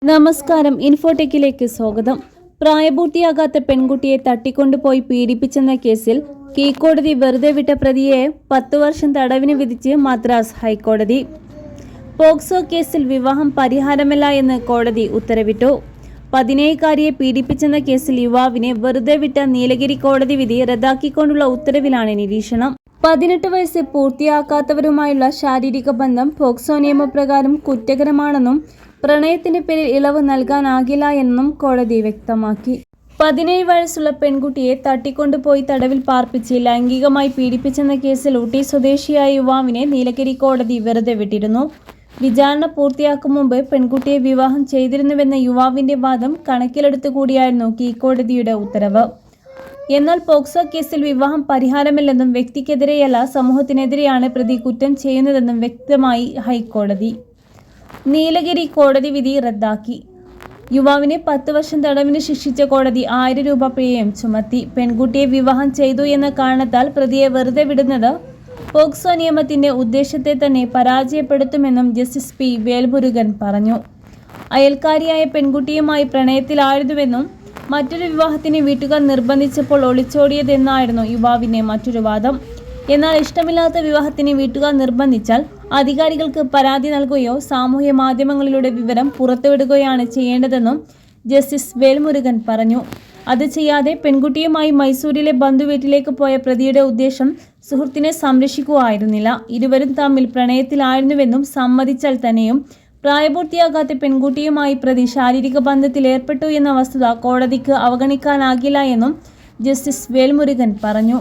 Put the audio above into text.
നമസ്കാരം, ഇൻഫോടെക്കിലേക്ക് സ്വാഗതം. പ്രായപൂർത്തിയാകാത്ത പെൺകുട്ടിയെ തട്ടിക്കൊണ്ടുപോയി പീഡിപ്പിച്ചെന്ന കേസിൽ കീഴ്ക്കോടതി വെറുതെ വിട്ട പ്രതിയെ 10 വർഷം തടവിന് വിധിച്ച് മദ്രാസ് ഹൈക്കോടതി. പോക്സോ കേസിൽ വിവാഹം പരിഹാരമല്ല എന്ന് കോടതി ഉത്തരവിട്ടു. 17-കാരിയെ പീഡിപ്പിച്ചെന്ന കേസിൽ യുവാവിനെ വെറുതെ വിട്ട നീലഗിരി കോടതി വിധി റദ്ദാക്കിക്കൊണ്ടുള്ള ഉത്തരവിലാണ് നിരീക്ഷണം. 18 വയസ്സ് പൂർത്തിയാക്കാത്തവരുമായുള്ള ശാരീരിക ബന്ധം പോക്സോ നിയമപ്രകാരം കുറ്റകരമാണെന്നും പ്രണയത്തിന്റെ പേരിൽ ഇളവ് നൽകാനാകില്ല എന്നും കോടതി വ്യക്തമാക്കി. 17 വയസ്സുള്ള പെൺകുട്ടിയെ തട്ടിക്കൊണ്ടുപോയി തടവിൽ പാർപ്പിച്ച് ലൈംഗികമായി പീഡിപ്പിച്ചെന്ന കേസിൽ ഊട്ടി സ്വദേശിയായ യുവാവിനെ നീലഗിരി കോടതി വെറുതെ വിട്ടിരുന്നു. വിചാരണ പൂർത്തിയാക്കും മുമ്പ് പെൺകുട്ടിയെ വിവാഹം ചെയ്തിരുന്നുവെന്ന യുവാവിന്റെ വാദം കണക്കിലെടുത്തുകൂടിയായിരുന്നു കീഴ്ക്കോടതിയുടെ ഉത്തരവ്. എന്നാൽ പോക്സോ കേസിൽ വിവാഹം പരിഹാരമല്ലെന്നും വ്യക്തിക്കെതിരെയല്ല സമൂഹത്തിനെതിരെയാണ് പ്രതി കുറ്റം ചെയ്യുന്നതെന്നും വ്യക്തമായി ഹൈക്കോടതി. നീലഗിരി കോടതി വിധി റദ്ദാക്കി. യുവാവിനെ 10 വർഷം തടവിന് ശിക്ഷിച്ച കോടതി 1000 രൂപ പിഴയും ചുമത്തി. പെൺകുട്ടിയെ വിവാഹം ചെയ്തു എന്ന കാരണത്താൽ പ്രതിയെ വെറുതെ വിടുന്നത് പോക്സോ നിയമത്തിന്റെ ഉദ്ദേശത്തെ തന്നെ പരാജയപ്പെടുത്തുമെന്നും ജസ്റ്റിസ് പി വേൽമുരുകൻ പറഞ്ഞു. അയൽക്കാരിയായ പെൺകുട്ടിയുമായി പ്രണയത്തിലായിരുന്നുവെന്നും മറ്റൊരു വിവാഹത്തിന് വീട്ടുകാർ നിർബന്ധിച്ചപ്പോൾ ഒളിച്ചോടിയതെന്നായിരുന്നു യുവാവിന്റെ മറ്റൊരു വാദം. എന്നാൽ ഇഷ്ടമില്ലാത്ത വിവാഹത്തിന് വീട്ടുകാർ നിർബന്ധിച്ചാൽ അധികാരികൾക്ക് പരാതി നൽകുകയോ സാമൂഹ്യ മാധ്യമങ്ങളിലൂടെ വിവരം പുറത്തുവിടുകയാണ് ചെയ്യേണ്ടതെന്നും ജസ്റ്റിസ് വേൽമുരുകൻ പറഞ്ഞു. അത് ചെയ്യാതെ പെൺകുട്ടിയുമായി മൈസൂരിലെ ബന്ധുവീട്ടിലേക്ക് പോയ പ്രതിയുടെ ഉദ്ദേശം സുഹൃത്തിനെ സംരക്ഷിക്കുകയായിരുന്നില്ല. ഇരുവരും തമ്മിൽ പ്രണയത്തിലായിരുന്നുവെന്നും സമ്മതിച്ചാൽ തന്നെയും പ്രായപൂർത്തിയാകാത്ത പെൺകുട്ടിയുമായി പ്രതി ശാരീരിക ബന്ധത്തിൽ ഏർപ്പെട്ടു എന്ന വസ്തുത കോടതിക്ക് അവഗണിക്കാനാകില്ല എന്നും ജസ്റ്റിസ് വേൽമുരുകൻ പറഞ്ഞു.